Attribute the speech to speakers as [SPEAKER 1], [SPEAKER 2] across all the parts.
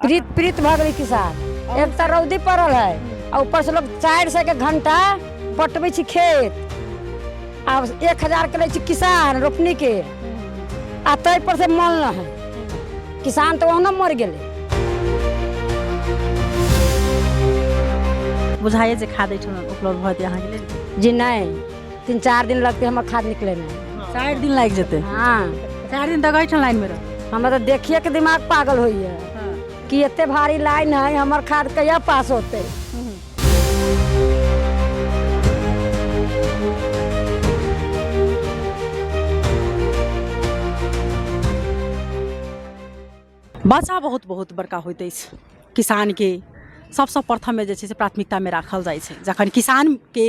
[SPEAKER 1] प्रीत भगली किसान। एक तो रौदी पड़ल है और ऊपर से लोग 400 के घंटा पटबे खेत। अब 1000 के ले किसान रोपनी के आ तै पर से मन न है किसान तो वहाँ मर गए।
[SPEAKER 2] बुझाइए जे खाद उपलब्ध होते यहाँ के लिए
[SPEAKER 1] जी नहीं 3-4 दिन लगते हमारे खाद निकले में।
[SPEAKER 2] 4 दिन लग जाते।
[SPEAKER 1] हाँ
[SPEAKER 2] 4 दिन तक ऐठन लाइन में रह।
[SPEAKER 1] हमारे तो देखिए के दिमाग पागल हुई है कि इतने भारी लाइन है हमारे खाद कहिया पास होते।
[SPEAKER 2] बच्चा बहुत बहुत बड़का होइत अछि किसान के सबसे प्रथम में जे प्राथमिकता में राखल जाए जखन किसान के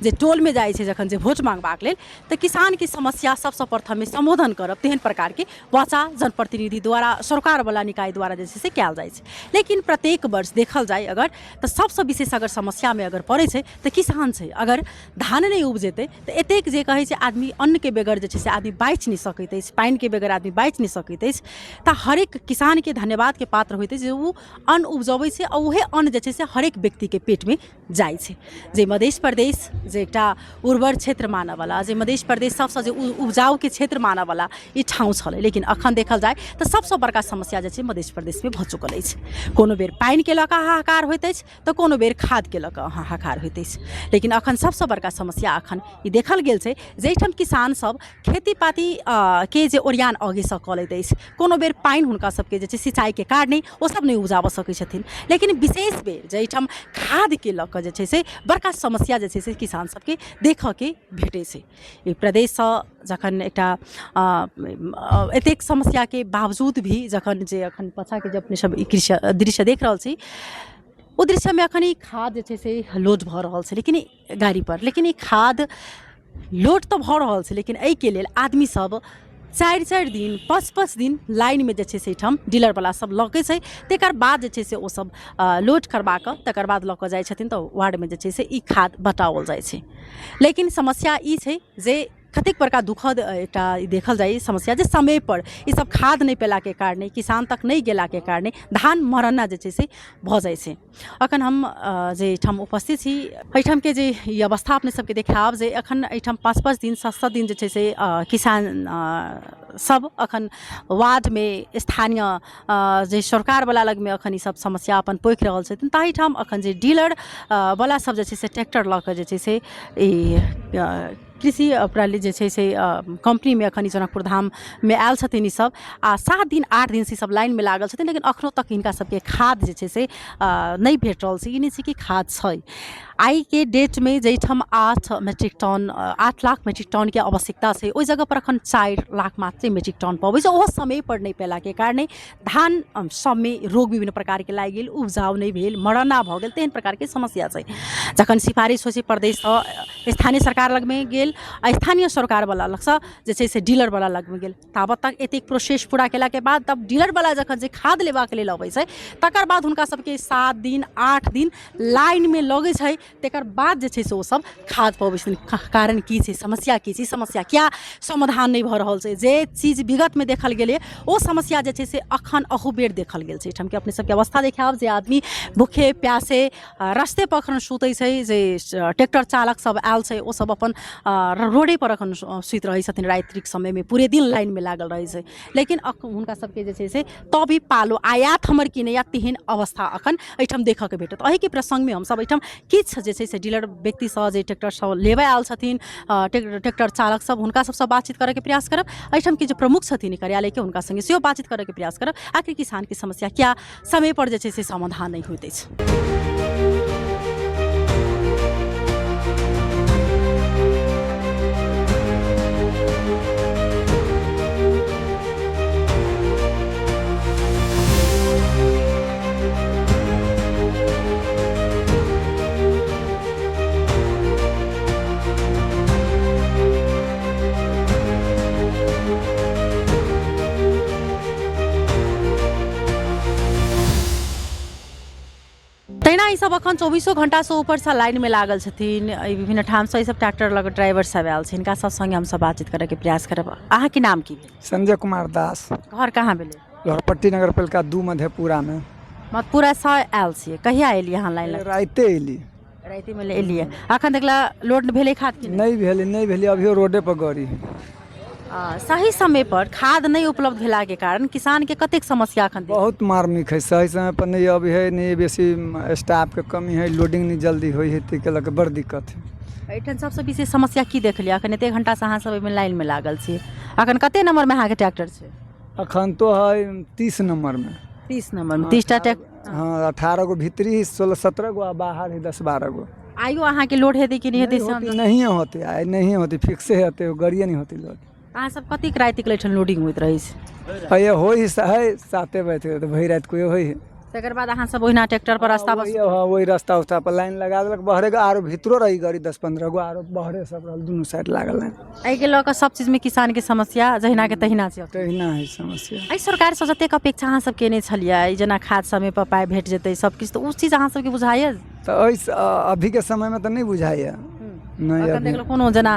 [SPEAKER 2] जे टोल में जाए जखन जे भोट मांगबाक लेल तो किसान की समस्या सबसे प्रथम में संबोधन करब तेहन प्रकार के वाचा जनप्रतिनिधि द्वारा सरकार वाला निकाय द्वारा जे कयल जाए। लेकिन प्रत्येक वर्ष देखल जाए अगर तो सबसे विशेष अगर समस्या में अगर पड़े तो किसान है। अगर धान नहीं उपजेते तो एतेक जे कहे आदमी अन्न के बेगर जे आदमी बाँच नहीं सकैत अछि, पानि के बेगर आदमी बाँच नहीं सकैत अछि। तो हरेक किसान के धन्यवाद के पात्र होते जे वो अन्न उपजबे से और वह अन्न जे से हरेक व्यक्ति के पेट में जाए जे मध्य प्रदेश जे एकटा उर्वर क्षेत्र माना वाला जे मध्य प्रदेश सबसे जे उपजाऊ के क्षेत्र माना वाला ये ठाउँ छलै। लेकिन अखन देखल जाए तो सबसे बड़का समस्या जे मध्य प्रदेश में भ चुकल अछि। कोनो बेर पानि के लऽ कऽ हाहाकार होइत अछि तो कोनो बेर खाद के लऽ कऽ हाहाकार होइत अछि। लेकिन अखन सबसे बड़का समस्या अखन ई देखल गेल छै जे एहिठाम किसान सब खेती पाती के जे ओरियान आगे से कऽ लैत अछि। कोनो बेर पानि हुनका सबके जे सिंचाई के कारणे ओ सब नहीं उपजाबऽ सकै छथिन। लेकिन विशेष बेर जे एहिठाम खाद के लऽ कऽ जे से बड़का समस्या जे से किसान सबके देखऽ के भेटै छै। ई प्रदेश से जखन एकटा एतेक समस्या के बावजूद भी जखन जे अखन पछा के जब अपने सब ई दृश्य देख रहल छी ओ दृश्य में अखन ई खाद जे से लोड भऽ रहल छै लेकिन गाड़ी पर। लेकिन ई खाद लोड तो भऽ रहल छै लेकिन एहि के लेल आदमी सब 4-4 दिन 5-5 दिन लाइन में जे से डीलर वाला सब लगे छै। तकर बाद जे से ओ सब लोड करवा कऽ तकर बाद लऽ कऽ जाइ छथिन तो वार्ड में जे से ई खाद बटाओल जाइ छै। लेकिन समस्या ई छै जे कतेक बड़का दुखद एकटा देखल जाए समस्या जे समय पर ये सब खाद नहीं पेला के कारणे किसान तक नहीं गेला के कारणे धान मरना जे से भ जाए छै। अखन हम जे एठाम उपस्थित छी एठाम के जे ई अवस्था अपने सबके देखाब जे अखन एठाम 5-5 दिन 7-7 दिन जे से किसान सब अखन वार्ड में स्थानीय जे सरकार वाला लग में अखन ई सब समस्या अपन पोख रहल छथिन। ताहि ठाम अखन जे डीलर वाला सब जे से ट्रैक्टर लऽ कऽ जे से कृषि प्रणाली जे से कंपनी में अखन जनकपुर धाम में आयल छथिन। ई सब 7 दिन 8 दिन से सब लाइन में लागल छथिन लेकिन अखनो तक इनका सबके खाद जे से नहीं भेट रहल छै। ई नहीं छै कि खाद छै। आई के डेट में जैठम 8 लाख मेट्रिक टन के आवश्यकता है ओहि जगह पर अखन 4 लाख मात्र मेट्रिक टन पबै छै। ओहो समय पर नहीं पेला के कारणे धान सब में रोग विभिन्न प्रकार के लागि गेल, उपजाऊ नहीं भेल, मरना भ गेल, तेहन प्रकार के समस्या छै। जखन सिफारिश होइ छै प्रदेश स्थानीय सरकार लग में गेल स्थानीय सरकार वाला लग से से डीलर वाला लग में गेल ताबत तक एतेक प्रोसेस पूरा केला के बाद तब डीलर वाला जखन जे खाद लेबा के लेल अबै छै तकर बाद हुनका सबके 7 दिन 8 दिन लाइन में लगे छै। तकर बाद जे से ओ सब खाद पबै छथिन। कारण की छै, समस्या की छै, समस्या क्या समाधान नहीं भऽ रहल छै। जे चीज विगत में देखल गेलै ओ समस्या जे से अखन अहू बेर देखल गेल छै। एठाम के अपने सबके अवस्था देखाब जे आदमी भूखे प्यासे रस्ते पर अखन सुतै छै। जे ट्रैक्टर चालक सब आयल छै ओ सब अपन रोडे पर अखन सुति रहै छथिन रात्रिक समय में, पूरे दिन लाइन में लागल रहै छै। लेकिन हुनका सबके जे से तभी पालो आयात हमर कि नहीं या तेहन अवस्था अखन एठाम देखऽ के भेटत। एहि के प्रसंग में हम सब एठाम किछ जे से डीलर व्यक्ति सब जे ट्रैक्टर सब लेबे आयल छथिन ट्रैक्टर चालक सब हुनका सबसे बातचीत करे के प्रयास करब। एठाम के जो प्रमुख छथिन कार्यालय के हुनका संगे सेहो बातचीत करे के प्रयास करब। आखिर किसान की समस्या क्या समय पर जे से समाधान नहीं होइत अछि। तहिना ई सब अखन 24 घंटा से ऊपर से लाइन में लागल छथिन। विभिन्न ठाम से सब ट्रैक्टर लग ड्राइवर सब आयल छै। इनका सब संगे हम सब बातचीत करे के प्रयास करब। अहाँ के नाम की भेल?
[SPEAKER 3] संजय कुमार दास।
[SPEAKER 2] घर कहाँ भेले?
[SPEAKER 3] लोहरपट्टी नगर पालिका 2 मधेपुरा में।
[SPEAKER 2] मधपुरा से आयल छियै कहिया एलियै अहाँ लाइन
[SPEAKER 3] राइते अयली
[SPEAKER 2] रातिमे एलियै अखन तकला लोड भेलै खाद कि
[SPEAKER 3] नहीं भेलै अभियो रोडे पर गाड़ी
[SPEAKER 2] सही समय पर खाद नहीं उपलब्ध भेला के कारण किसान के कतेक समस्या अखन
[SPEAKER 3] बहुत मार्मिक है सही समय पर नहीं अभी है नहीं बेसी स्टाफ के कमी है लोडिंग नहीं जल्दी होइ है ताहि के लऽ के बड़ दिक्कत है
[SPEAKER 2] एहिठाम सबसँ विशेष समस्या की देखलियै अखन एते घंटा से अहाँ सब एहिमे लाइन में लागल छी अखन कते नंबर में अहाँके ट्रैक्टर छै
[SPEAKER 3] अखन तो है 30 नंबर में
[SPEAKER 2] 30 नंबर में 30टा ट्रैक्टर
[SPEAKER 3] हाँ 18 गो भीतरी 16-17 गो बाहर है 10-12 गो
[SPEAKER 2] आइयो अहाँके लोड हेतै कि नहीं हेतै
[SPEAKER 3] नहीं होते आइ नहीं होती फिक्से होते गाड़िए नहीं होती लोड
[SPEAKER 2] अहाँ सब कतेक रातिक एहिठाम लोडिंग होइत रहै छै
[SPEAKER 3] ये हो ही है 7 बजे तो भई रात को हो है
[SPEAKER 2] तकर बाद अहाँ सब ओहिना ट्रैक्टर पर रास्ता बस
[SPEAKER 3] वही रास्ता उस्ता पर लाइन लगा देलक बहरे के आरो भीतरो रही गाड़ी 10-15 गो आरो बहरे सब रहल दुनू साइड लागल है
[SPEAKER 2] एहि के लऽ कऽ सब चीज में किसान के समस्या जहिना के तहिना छै
[SPEAKER 3] तहिना है समस्या
[SPEAKER 2] एहि सरकार से जतेक अपेक्षा अहाँ सब केने छलियै जेना खाद समय पर पाइ भेट जेतै सब किछु तऽ उस चीज अहाँ सबके बुझाइए
[SPEAKER 3] तो अभी के समय में तो नहीं बुझाइए नहीं
[SPEAKER 2] अखन
[SPEAKER 3] अभी
[SPEAKER 2] देख लो कोनो जेना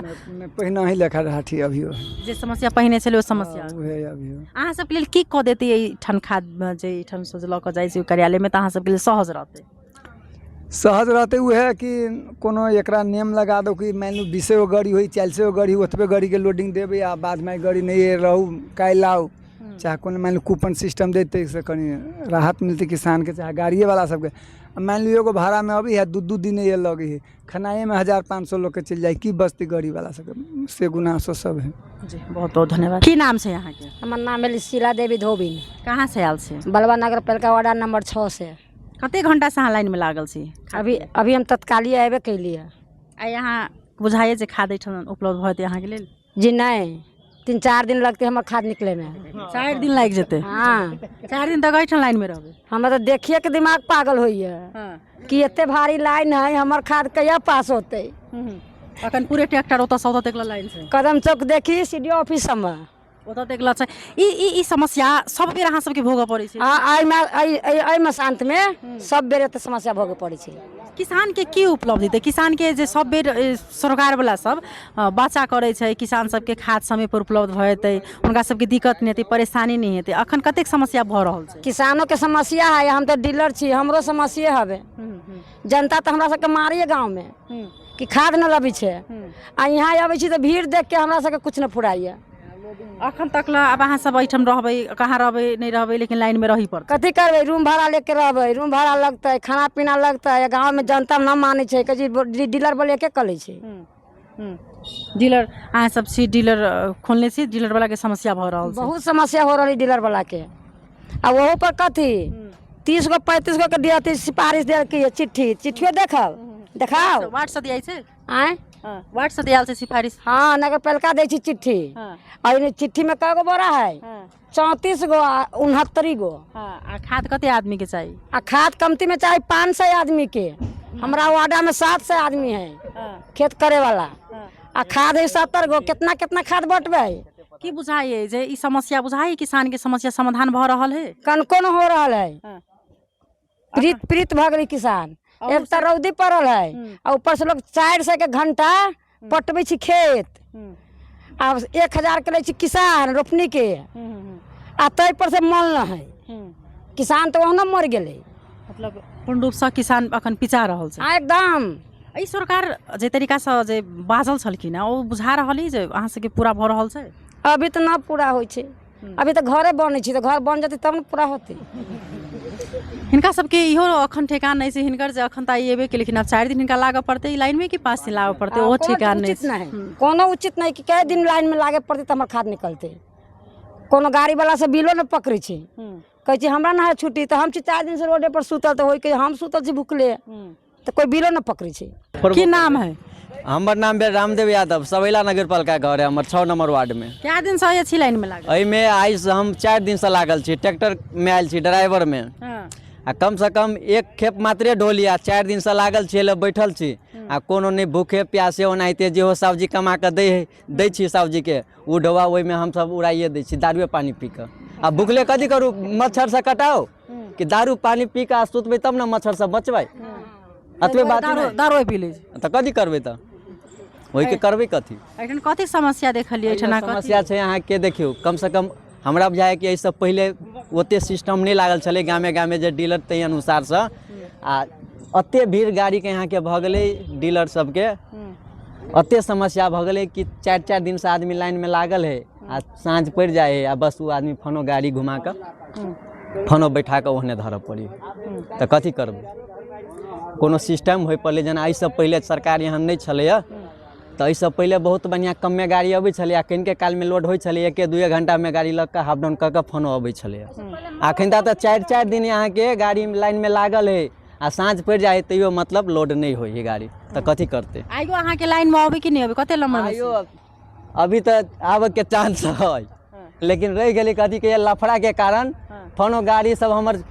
[SPEAKER 3] पहिना ही लेखा राठी अभियो
[SPEAKER 2] जे समस्या पहिने छलै ओ समस्या
[SPEAKER 3] उहे अभियो
[SPEAKER 2] अहाँ सबके लेल की कऽ देतै एहिठाम खाद जे एहिठाम से लऽ कऽ जाइ छै कार्यालय में तऽ अहाँ सबके लेल सहज रहतै
[SPEAKER 3] सहज रहते उहे कि कोनो एकरा नियम लगा दो कि मान लू 20 गो गाड़ी हुई 40 गो गाड़ी ओतबे गाड़ी के लोडिंग देबै आ बाद में गाड़ी नहीं रहू काल्हि आउ चाहे कोनो मान लू कूपन सिस्टम देते से कनी राहत मिलती किसान के चाहे गाड़िए वाला सबके मान लियो एगो भाड़ा में अभी है 2 दिन ये लगे है खनाए में 1500 लोग के चल जाए की बस्ती गाड़ी वाला सबके से गुना सो सब है
[SPEAKER 2] जी बहुत बहुत धन्यवाद की नाम छै अहाँ के
[SPEAKER 1] हमर नाम है शीला देवी धोबिन
[SPEAKER 2] कहाँ से आयल छी
[SPEAKER 1] बलवा नगर पालिका वार्ड नंबर 6 से
[SPEAKER 2] कते घंटा से अहाँ लाइन में लागल छी
[SPEAKER 1] अभी हम तत्कालीय अयबे कैलिए
[SPEAKER 2] आइ अहाँ बुझाइए जे खाद एहिठाम उपलब्ध भऽ जेतै अहाँके लेल
[SPEAKER 1] जी नहीं 3-4 दिन लगते हमर खाद निकले में
[SPEAKER 2] 4 दिन लागि जेतै
[SPEAKER 1] हाँ
[SPEAKER 2] 4 दिन तक एहिठाम लाइन में रहबै
[SPEAKER 1] हमरा तो देखिए के दिमाग पागल होइए कि एते भारी लाइन है हमर खाद कहिया पास होते
[SPEAKER 2] अखन पूरे ट्रैक्टर ओतऽ से ओतऽ तक लाइन छै
[SPEAKER 1] कदम चौक देखी सीडीओ ऑफिस सबमे
[SPEAKER 2] ओतऽ तक छै ई समस्या सब बेर अहाँ सबके भोगऽ पड़ै छै
[SPEAKER 1] एहिमे शांत में सब बेर एते समस्या भोगऽ पड़ै छै
[SPEAKER 2] किसान के की उपलब्ध हेतै किसान के जे सब बेर सरकार वाला सब बचा करै छै किसान सबके खाद समय पर उपलब्ध भऽ जेतै हुनका सबके दिक्कत नहीं हेतै परेशानी नहीं हेतै अखन कतेक समस्या भऽ रहल छै
[SPEAKER 1] किसानों के समस्या है हम तो डीलर छी हमरो समस्या हवे जनता तो हमरा सबके मारिए गाँव में कि खाद न लबै छै आ यहाँ आबै छी तो भीड़ देख के हमरा सबके कुछ न फुराइए
[SPEAKER 2] अखन तक अब अहाँ सब एहिठाम रहबै कहाँ रहबै नहीं रहबै लेकिन लाइन में रही पड़तै
[SPEAKER 1] कथी करबै रूम भाड़ा लेके रहबै रूम भाड़ा लगतै खाना पीना लगतै गाँव में जनता न मानै छै कि डीलर बोले के कले छै
[SPEAKER 2] डीलर अहाँ सब छी डीलर खोलने छी डीलर वाला के समस्या भऽ रहल छै
[SPEAKER 1] बहुत समस्या हो रही डीलर वाला के आ वहू पर कथी 30 गो 35 गो के दिया सिफारिश दे के चिट्ठियो देखाओ
[SPEAKER 2] वार्ड से दिया छै
[SPEAKER 1] आय
[SPEAKER 2] वार्ड से दिया छै सिफारिश
[SPEAKER 1] हाँ नगर पालिका दै छी चिट्ठी और चिट्ठी में कै गो बोरा है 34 गो 69 गो
[SPEAKER 2] आ खाद कते आदमी के चाहिए
[SPEAKER 1] आ खाद कमती में चाहिए 500 आदमी के हमरा वार्डा में 700 आदमी है खेत करे वाला आ खाद है 70 गो कितना खाद बटबे
[SPEAKER 2] की बुझाइए जे ई समस्या बुझाइए किसान के समस्या समाधान भऽ रहल है
[SPEAKER 1] कौन हो रहल है प्रीत भऽ गेलै किसान एक तो रौदी पड़ल है और ऊपर से लोग 400 के घंटा पटबै छी खेत आ 1000 के लै छी किसान रोपनी के आ तै पर से मोल न है किसान तो वहाँ मर गेलै
[SPEAKER 2] मतलब पूर्ण रूप से किसान अखन पिछा रहल छै
[SPEAKER 1] एकदम
[SPEAKER 2] ई सरकार जे तरीका से जे बाजल छलखिन ओ बुझा रहल है जे अहाँ सबके पूरा भऽ रहल छै
[SPEAKER 1] अभी तो ना पूरा होइ छै अभी तो घरे बनै छै तो घर बन जेतै तब न पूरा होतै
[SPEAKER 2] हिनका सबके इहो अखन ठेकान नहीं छै हिनकर जे अखन ताई एबे के लेकिन अब 4 दिन हिनका लागऽ पड़तै लाइन में कि 5 दिन लागऽ पड़तै ओ ठेकान नहीं
[SPEAKER 1] है कोनो उचित नहीं कि कै दिन लाइन में लागे पड़तै त हमर खाद निकलतै कोनो गाड़ी वाला से बिलो न पकड़ै छै कहै छै हमरा ना है छुट्टी तो हम 4 दिन से रोडे पर सुतल तो होई के हम सुतल छी भूखले तो कोई बिलो न पकड़ै छै
[SPEAKER 2] की नाम है
[SPEAKER 4] हमर नाम भेल रामदेव यादव सबैला नगर पालिका घर है हमर 6 नंबर वार्ड में
[SPEAKER 2] क्या दिन से छी लाइन में लागल
[SPEAKER 4] एहिमे आइ हम 4 दिन से लागल छी ट्रैक्टर में आयल छी ड्राइवर में आ कम से कम एक खेप मात्रे ढोली आ 4 दिन से लागल छी बैठल छी आ कोनो नहीं भूखे प्यासे ओनाहिते जे हो सब्जी कमा के दै छी सब्जी के उ ढोआ ओहि में हम सब उड़ाइए दै छी दारुए पानी पी के आ भूखले कथी करू मच्छर से कटाओ कि दारू पानी पी के सुतबै तब न मच्छर से बचबै अतबे बात
[SPEAKER 2] दारू पी ले
[SPEAKER 4] त कथी करबै त ओहि के करबै कथी
[SPEAKER 2] एठन कथी समस्या देखलिए एठन
[SPEAKER 4] समस्या छै अहाँ के देखियो कम से कम हमरा बुझाय कि एहि से पहले ओते सिस्टम नहीं लागल छलै गामे गामे जे डीलर ताहि अनुसार से आ अते भीड़ गाड़ी के यहाँ के भऽ गेलै डीलर सबके अते समस्या भऽ गेलै कि 4-4 दिन से आदमी लाइन में लागल है आ साँझ पड़ जाए है आ बस वो आदमी फोनो गाड़ी घुमा कर फोनो बैठा कऽ ओहने धरऽ पड़ी तऽ कथी करबै कोनो सिस्टम होइ पड़लै जेना एहिसँ पहिले सरकार यहाँ नहीं छलैया तऽ एहिसँ पहिले बहुत बढ़िआँ कमे गाड़ी अबै छलै आ कनिके कालमे लोड होइ छलै 1-2 घंटामे गाड़ी लऽ कऽ हाफ डाउन कऽ कऽ फोनो अबै छलै एखन तऽ 4-4 दिन अहाँके गाड़ी लाइनमे लागल है आ साँझ पड़ जाए तैयो मतलब लोड नहीं होइ है गाड़ी तऽ कथी करतै
[SPEAKER 2] आइयो अहाँके लाइनमे अबै कि नहीं अबै कते लम्बा
[SPEAKER 4] आइयो अभी तऽ आबऽ के चांस है लेकिन रह गेलै कथी के लफड़ा के कारण फोनो गाड़ी सब हमर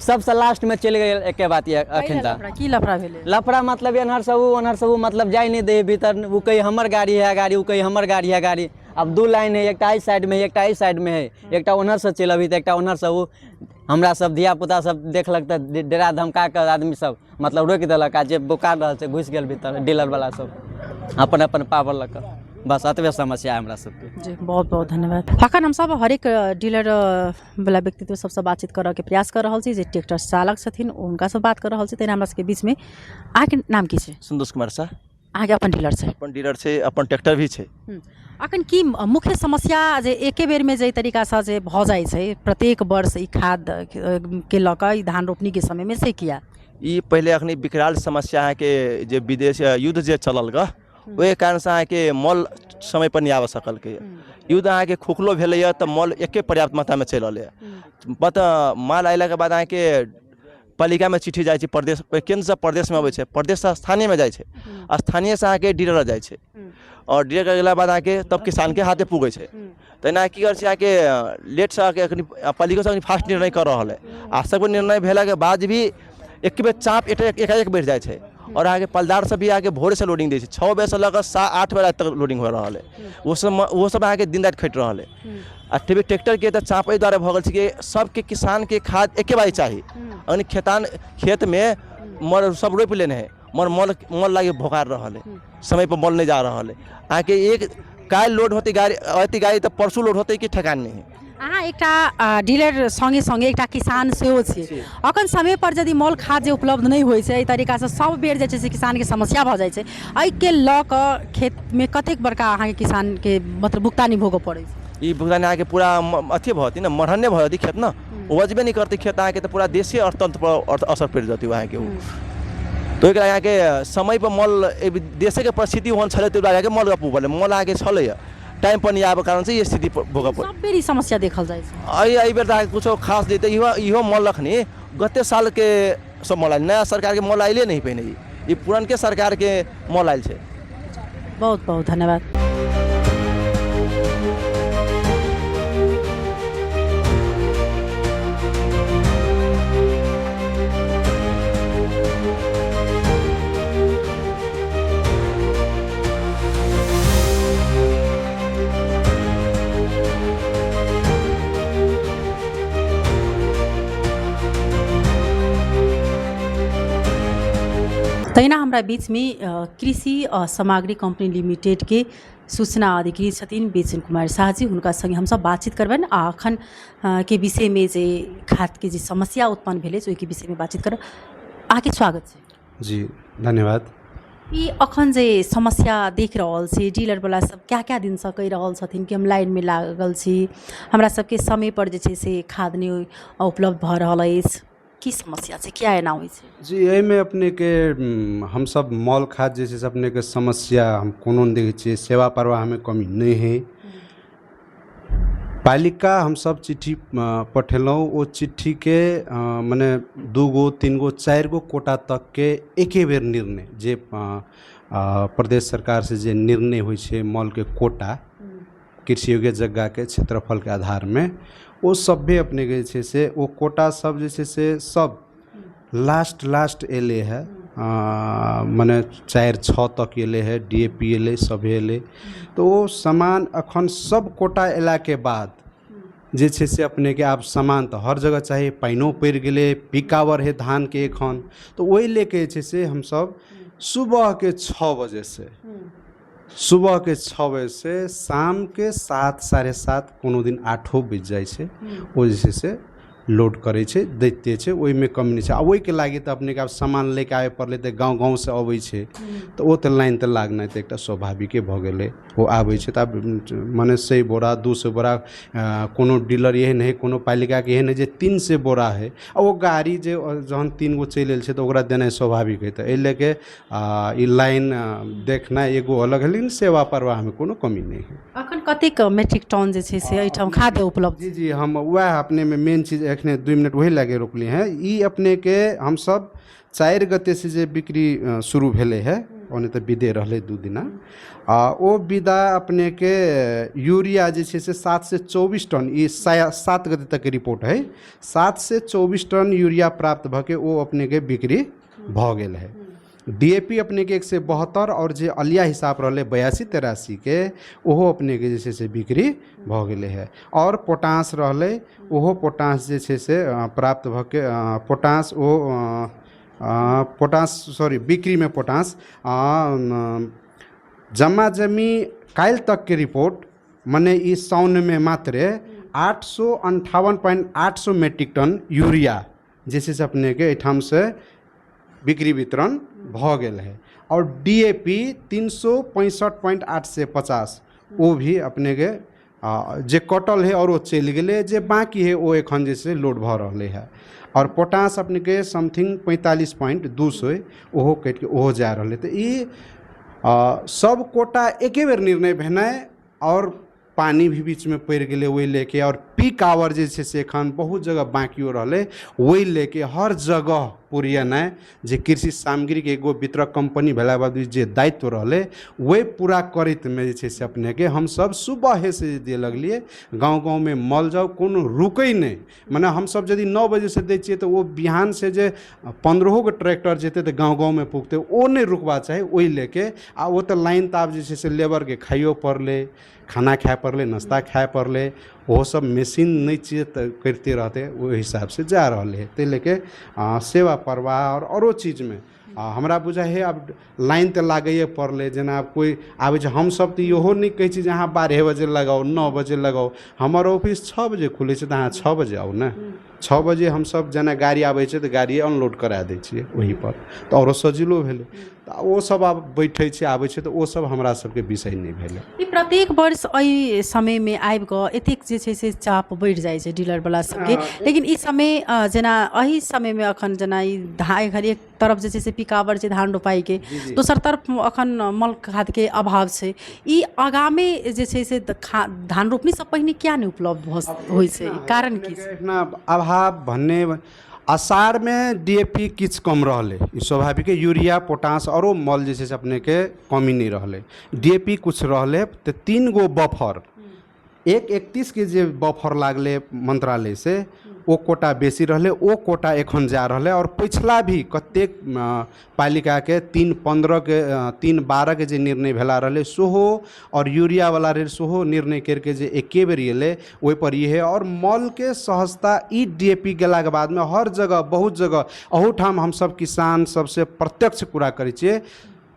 [SPEAKER 4] सबसे लास्ट में चलि गेल एके बात ये अखन तक
[SPEAKER 2] की लफड़ा भेलै
[SPEAKER 4] लफड़ा मतलब एनहर सब ओनहर सब मतलब जाय नहीं दे भीतर वो कहीं हमर गाड़ी है गाड़ी वो कहीं हमर गाड़ी है गाड़ी अब 2 लाइन है एकटा इस साइड में है एकटा इस साइड में है एकटा ओनहर से चल अभी तो एकटा ओनहर से वो हमरा सब धिया पुता सब देखलक तऽ डेरा धमका कर आदमी सब मतलब रोकि देलक आ जे बोकार रहल से घुस गेल भीतर डीलर वाला सब अपन अपन पावर लऽ कऽ बस अतबे समस्या है हमरा सबके
[SPEAKER 2] जी बहुत बहुत धन्यवाद। अखन हम सब हरेक डीलर वाला व्यक्तित्व सबसे बातचीत करऽ के प्रयास कर रहल छी जे ट्रैक्टर चालक छथिन हुनका से बात कर रहल छी तेना हमरा सबके बीच में अहाँके नाम की छै?
[SPEAKER 5] संतोष कुमार शाह।
[SPEAKER 2] अहाँके अपन डीलर छै?
[SPEAKER 5] अपन डीलर छै अपन ट्रैक्टर भी छै।
[SPEAKER 2] अखन की मुख्य समस्या जे एके बेर में जे तरीका से जे भ जाय छै प्रत्येक वर्ष ई खाद के लऽ कऽ ई धान रोपनी के समय में से किया
[SPEAKER 5] ई पहले अखनी विकराल समस्या है के जे विदेश युद्ध जे चलल ग ओहि कारण से अहाँ के मॉल समय पर नहीं आबऽ सकल के युद्ध अहाँ के खुखलो भेलैया तऽ मॉल एके पर्याप्त मात्रा में चलल है बट माल अयला के बाद अहाँ के पालिका में चिट्ठी जाइ छै प्रदेश केंद्र से प्रदेश में अबै छै प्रदेश से स्थानीय में जाइ छै स्थानीय से अहाँ के डीलर जाइ छै और डीलर गेला बाद अहाँ के तब किसान के हाथे पुगे छै तेना की कर छै अहाँ के लेट से अखनी पालिका से फास्ट निर्णय कर रहल है आ सब निर्णय भेला के बाद भी एक बेर चाप एक बढ़ जाइ छै और आगे पलदार से भी आगे भोरे से लोडिंग दै छै 6 बजे से लगा 8 बजे तक लोडिंग हो रहा है वो सब आगे दिन रात खट रहा है आ ट्रैक्टर के चाप एहि द्वारा भऽ गेल छै कि सबके किसान के खाद एके बारी चाहिए यानी खेत में मर सब रोप लेने है मर मल लागे भोकार रहा है समय पर मल नहीं जा रहा है आगे एक काल लोड होती गाड़ी तो परसू लोड होते कि ठेकान नहीं है।
[SPEAKER 2] अहाँ एकटा डीलर संगे संगे एकटा किसान सेहो छी अखन समय पर यदि मॉल खाद जे उपलब्ध नहीं होइ छै एहि तरीका से सब बेर जे छै से किसान के समस्या भऽ जाइ छै एहि के लऽ कऽ खेत में कतेक बड़का अहाँ के किसान के मतलब भुगतानी भोगऽ पड़ै छै?
[SPEAKER 5] ई भुगतानी अहाँ के पूरा अथी भऽ जेतै ना मरहन्ने भऽ जेतै खेत ना उपजबे नहीं करते खेत अहाँ के तो पूरा देशी अर्थतंत्र पर असर पड़ि जेतै अहाँ के तो एकरा अहाँ के समय पर मॉल देशे के परिस्थिति ओहन छलै ताहि दुआरे मॉल गप बोले मॉल अहाँ के छलैया टाइम पर नहीं आबे कारण से ये स्थिति भोगऽ पड़ै
[SPEAKER 2] सब बेर ई समस्या देखल जाइ छै
[SPEAKER 5] एहि बेर तऽ कुछो खास देते इहो मॉल रखनी गते साल के सब मॉल आयल नया सरकार के मॉल आइले नहीं पहिने ई पुरनके सरकार के मॉल आयल छै।
[SPEAKER 2] बहुत बहुत धन्यवाद। तहिना हमरा बीच में कृषि सामग्री कंपनी लिमिटेड के सूचना अधिकारी छथिन बेचन कुमार शाह जी हुनका संगे हम सब बातचीत करबनि आ अखन के विषय में जे खाद के जे समस्या उत्पन्न भेलै ओहि के विषय में बातचीत करब। अहाँके स्वागत छै।
[SPEAKER 6] जी धन्यवाद।
[SPEAKER 2] ई अखन जे समस्या देख रहल छी डीलर वाला सब क्या दिन से कहि रहल छथिन कि हम लाइन में लागल छी हमरा सबके समय पर जे छै से खाद नहीं उपलब्ध भऽ रहल अछि की समस्या छै क्या एना होइ छै?
[SPEAKER 6] जी एहि में अपने के हम सब मॉल खाद जे छै से अपने के समस्या हम कोनो नहीं देखै छियै सेवा प्रवाह में कमी नहीं है पालिका हम सब चिट्ठी पठेलहुँ ओ चिट्ठी के मने 2 गो 3 गो 4 गो कोटा तक के एके बेर निर्णय जे प्रदेश सरकार से जे निर्णय होइ छै मॉल के कोटा कृषि योग्य जगह के क्षेत्रफल के आधार में वो सब भी अपने के छै से वो कोटा सब जे छै से सब लास्ट एले है मने 4-6 तक एले है DAP एले सब एले तो वो सामान अखन सब कोटा एला के बाद जे छै से अपने के आप सामान तो हर जगह चाहिए पाइनो पड़ गए पिकावर है धान के एखन तो वही लेके जे छै से हम सब सुबह के 6 बजे से शाम के 7 साढ़े 7 कोनो दिन 8 बज जाइ छै ओ जे छै से लोड करै छै दैते छै, ओहिमे कमी नहीं छै। आ ओहिके लागि तऽ अपने के आब सामान लेके आबे पड़लै, तऽ गाँव से अबै छै तऽ ओ तऽ लाइन तऽ लागनाइ तऽ एकटा स्वाभाविके भऽ गेलै। ओ आबै छै तऽ आब मने 100 बोरा 200 बोरा कोनो डीलर एहन है, कोनो पालिका के एहन है जे 300 बोरा है, आ ओ गाड़ी जे जहन 3 गो चलि आयल छै तऽ ओकरा देनाइ स्वाभाविक है। तऽ एहि लेके ई लाइन देखनाइ एगो अलग है, लेकिन सेवा प्रवाहमे कोनो कमी नहीं है।
[SPEAKER 2] अखन कतेक मेट्रिक टन जे छै से एहिठाम खाद्य उपलब्ध?
[SPEAKER 6] जी जी, हम वह अपने में मेन चीज एखने 2 मिनट वही लगे रोकली हैं। ई अपने के हम सब 4 गते से जे बिक्री शुरू भेले है, ओने तऽ विदे रहले 2 दिना, ओ विदा अपने के यूरिया जे छै से 7 से 24 टन, ई 7 गते तक के रिपोर्ट है, 7 से 24 टन यूरिया प्राप्त भ के ओ अपने के बिक्री भ गेल है। DAP अपने के 172 और जे अलिया हिसाब रहे 82-83 के ओहो अपने के जे से बिक्री भ गेले है। और पोटास रहे ओहो पोटास जे से प्राप्त भ के पोटास ओ पोटास सॉरी बिक्री में पोटास जमा जमी काल तक के रिपोर्ट मने इस साउन में मात्र 858.800 मेट्रिक टन यूरिया जैसे से अपने के एठाम से बिक्री वितरण भ गेल है। और DAP 365.8 से 50 वो भी अपने के जे कटल है और वो चल गए, जे बाकी है वो एखन जैसे लोड भ रहे है। और पोटास अपने के समथिंग 45.200 ओहो कट के ओहो जा रहे। तो ये सब कोटा एके बेर निर्णय भेनाइ और पानी भी बीच में पड़ गए वही लेके, और पीक आवर जैसे से एखन बहुत जगह बाकी हो रहे वही लेके हर जगह पुरियनाइ जे कृषि सामग्री के एगो वितरक कंपनी भेला बाद जे दायित्व रहे वही पूरा करत में जे से अपने के हम सब सुबह से दिए लगलिए। गांव में मल जाओ कोनो रुकै नहीं, माने हम सब यदि 9 बजे से दै छियै तो वो बिहान से जे 15 गो ट्रैक्टर जेते तो गांव में पुगते, वो नहीं रुकबा चाही वही लेके। आ वो तो लाइन तो आब जे से लेबर के खाइयो पड़ले, खाना खाए पड़ले, नाश्ता खाए पड़ले, वो सब मशीन नहीं चाहिए तो करते रहते, वो हिसाब से जा रहे है। तो लेके सेवा प्रवाह और चीज़ में हमरा बुझा है अब लाइन तो लागे पड़ले। जना अब कोई आबे हम सब तो इहो नहीं कहे छी जहाँ 12 बजे लगाओ 9 बजे लगाओ, हमार ऑफिस 6 बजे खुले तो अहाँ 6 बजे आओ ना। 6 बजे हम सब जना गाड़ी आबे तो गाड़ी अनलोड करा दै छियै वहीं पर, तो और सजिलो भेले। तो वो सब आब बैठे छे आबे छे तो वो सब हमरा सबके विषय नहीं भेले।
[SPEAKER 2] ई प्रत्येक वर्ष एहि समय में आबि कऽ एतेक जे छै से चाप बढ़ि जाइ छै डीलर वाला सबके, लेकिन ई समय जना एहि समय में अखन जना ई घर एक तरफ जे छै से पिकावर छै धान रोपाई के, दोसर तरफ अखन मल खाद के अभाव छै। ई आगामी जे छै से धान रोपनी से पहिने किया नहीं उपलब्ध होइ छै, कारण की छै?
[SPEAKER 6] अभाव भन्ने आषाढ़ में DAP किछ कम रहे, स्वाभाविक यूरिया पोटास और मल जैसे अपने के कमी नहीं रहे। DAP कुछ रहे तो 3 गो बफर 1-31 के जे बफर लागले मंत्रालय से वो कोटा बेसी रहे, वो कोटा एखन जा रहे। और पिछला भी कतेक पालिका के 3-15 के 3-12 के जे निर्णय भेला रहे सोहो और यूरिया वाला रे सोहो निर्णय करके जे एके बेर एले वही पर ये है। और मल के सहजता ई DAP गेला के बाद में हर जगह बहुत जगह अहूठाम हम सब किसान सबसे प्रत्यक्ष पूरा करे छिए,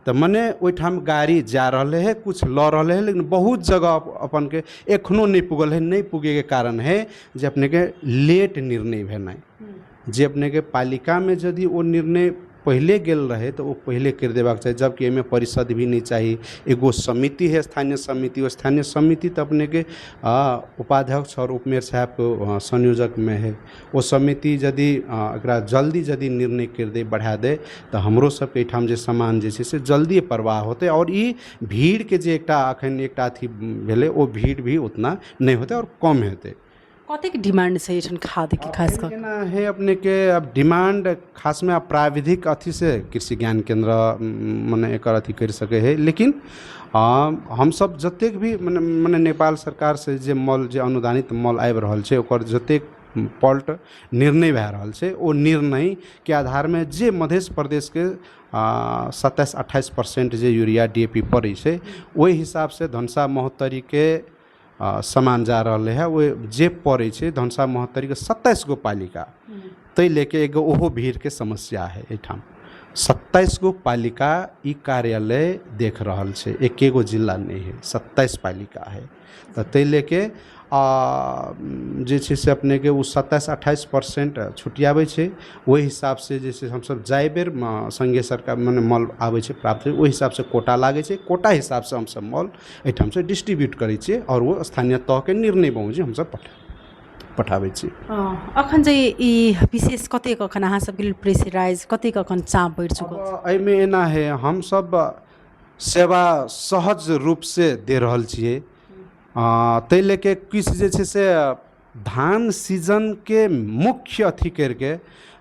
[SPEAKER 6] तो मने ओहिठाम गाड़ी जा रहे है, कुछ ल रहे है, लेकिन बहुत जगह अपन के एखनो नहीं पुगल है। नहीं पुगे के कारण है जे अपने के लेट निर्णय भेनाइ, जे अपने के पालिका में यदि वो निर्णय पहले गेल रहे तो वो पहले कर देबाक चाहिए, जबकि एमे परिषद भी नहीं चाहिए। एगो समिति है स्थानीय समिति, वो स्थानीय समिति तो अपने के उपाध्यक्ष और उपमेयर साहब को संयोजक में है। वो समिति यदि एकरा जल्दी यदि निर्णय कर दे बढ़ा दे तो हमरो सबके एठाम जे सामान जे से जल्दी प्रवाह होते, और ई भीड़ के जे एकटा अखन एकटा अथी भेले वो भीड़ भी उतना नहीं होते और कम होते।
[SPEAKER 2] कतेक डिमांड छै एठन खाद के खास कर
[SPEAKER 6] ना है अपने के अब डिमांड खास में अब प्राविधिक अथी से कृषि ज्ञान केंद्र मने एक अथी कर सके है। लेकिन हम सब जतेक भी मने नेपाल सरकार से जे मल जे अनुदानित मल आबि रहल छै ओकर जतेक पल्ट निर्णय भए रहल छै, ओ निर्णय के आधार में जे मध्य प्रदेश के 27-28% जे यूरिया DAP पड़ै छै ओहि हिसाब से धनसा महोत्तरी के सामान जा रहे है। वो जे पड़े छे धनसा महोत्तरी के 27 गो पालिका, तै लेके एगो ओहो भीड़ के समस्या है। एठाम 27 गो पालिका ई कार्यालय देख रहल छे, एके गो जिला नहीं है, 27 पालिका है। तो तै लेके जे छै से अपने के 27-28% छुटियाबै छै। ओहि हिसाब से जे छै हमसब जाय बेर संघीय सरकार मने मॉल आबै छै प्राप्त ओहि हिसाब से कोटा लागै छै। कोटा हिसाब से हमसब मॉल एहिठाम से डिस्ट्रीब्यूट करै छियै और वो स्थानीय तह के निर्णय बमोजिम हमसब पठाबै छी।
[SPEAKER 2] अखन जे ई विशेष कतेक अखन अहाँ सबके लेल प्रेशराइज कतेक अखन चाप बढ़ि चुकल छै?
[SPEAKER 6] एहिमे एना है हम सब सेवा सहज रूप से दे रहल छियै। ताहि लेके किछु जे छै से धान सीजन के मुख्य अथी करके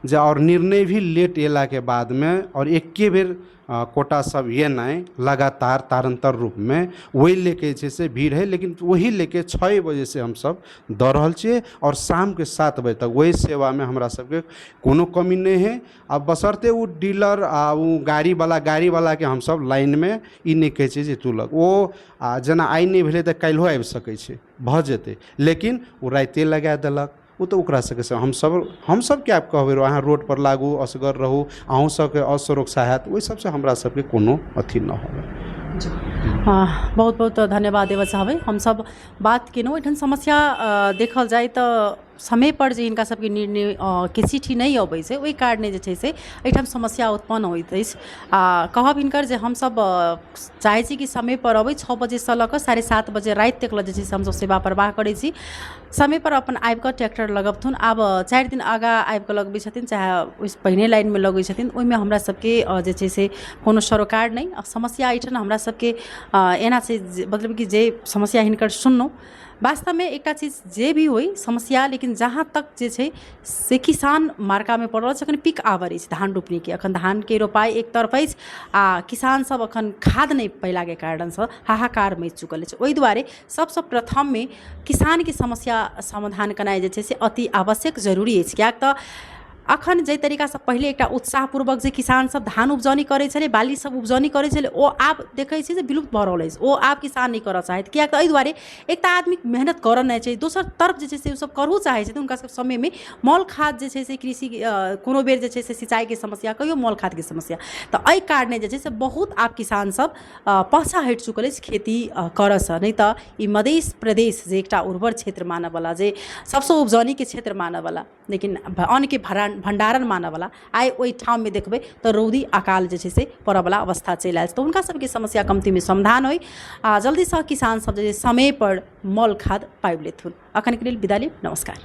[SPEAKER 6] जे और निर्णय भी लेट एला के बाद में और एके बेर कोटा सब ये नहीं लगातार तारंतर रूप में वही लेके जे से भीड़ है। लेकिन वही लेके 6 बजे से हम सब दऽ रहल छियै और शाम के 7 बजे तक वही सेवा में हमरा सबके कोनो कमी नहीं है। अब बसरते वो डीलर वो गाड़ी वाला के हम सब लाइन में ई नहीं कहे छै जे तुलक वो जना आइ नहीं भेलै तऽ काल्हिओ आबि सकै छै भऽ जेतै। लेकिन वो राइते लगा देलक वो तो ओकरा सबके से हम सब क्या कहबै अहाँ रोड पर लागू असगर रहू अहूँ सबके असुरक्षा हैत ओहि सबसे हमरा सबके कोनो अथी न होबै।
[SPEAKER 2] बहुत बहुत धन्यवाद देवल साहब। हम सब बात केलहुँ एठन समस्या देखल जाए तो समय पर जे हिनका सबके निर्णय के चिट्ठी नहीं अबै छै ओहि कारणे जे छै से एहिठाम समस्या उत्पन्न होइत अछि। कहब हिनकर जे हम सब चाहै छी कि समय पर अबै 6 बजे से लऽ कऽ 7:30 बजे राति तक जे छै से हम सब सेवा प्रवाह करै छी। समय पर अपन आबि कऽ ट्रैक्टर लगबथुन। आब 4 दिन आगा आबि कऽ लगबै छथिन चाहे ओहि पहिने लाइन में लगै छथिन ओहिमे हमरा सबके जे छै से कोनो सरोकार नहीं। समस्या एहिठाम हमरा सबके एना छै मतलब कि जे समस्या हिनकर सुनलहुँ वास्तव में एक चीज जे भी होई समस्या लेकिन जहाँ तक जे छै से किसान मार्का में पड़ल छै। अखन पीक आवर अछि धान रोपनी के अखन धान के रोपाई एक तरफ अछि किसान सब अखन खाद नहीं पैला के कारण से हाहाकार मचि चुकल अछि। ओहि दुआरे सबसे प्रथम में किसान के समस्या समाधान करनाइ जे छै से अति आवश्यक जरूरी अछि। कियाक तऽ अखन जे तरीका से पहले एक उत्साहपूर्वक जे किसान सब धान उपजौनी करे छले बाली सब उपजौनी करे छले ओ आब देखे छी जे विलुप्त भऽ रहल अछि। ओ आब किसान नहीं करऽ चाहैत कियाक तऽ एहि दुआरे एक तऽ आदमी मेहनत करऽ नहीं छै दोसर तरफ जे छै से सब करहु चाहै छै हुनका सब समय में मॉल खाद जे छै से कृषि कोनो बेर जे छै से सिंचाई के समस्या कहियो मॉल खाद के समस्या तऽ एहि कारणे जे छै से बहुत आब किसान सब पाछा हटि चुकल अछि खेती करऽ सँ। नहीं तऽ ई मध्य प्रदेश जे एकटा उर्वर क्षेत्र मानऽ वाला जे सबसे उपजौनी के क्षेत्र मानऽ वाला लेकिन अन्न के भंडारण मानऽ वाला आइ ओहि ठाम में देखबै तऽ रौदी अकाल जे छै से पड़ऽ वाला अवस्था चलि आयल। तऽ हुनका सबके समस्या कमती में समाधान होई जल्दी से किसान सब जे समय पर मॉल खाद पाबि लेथुन। अखन के लेल विदा लेब नमस्कार।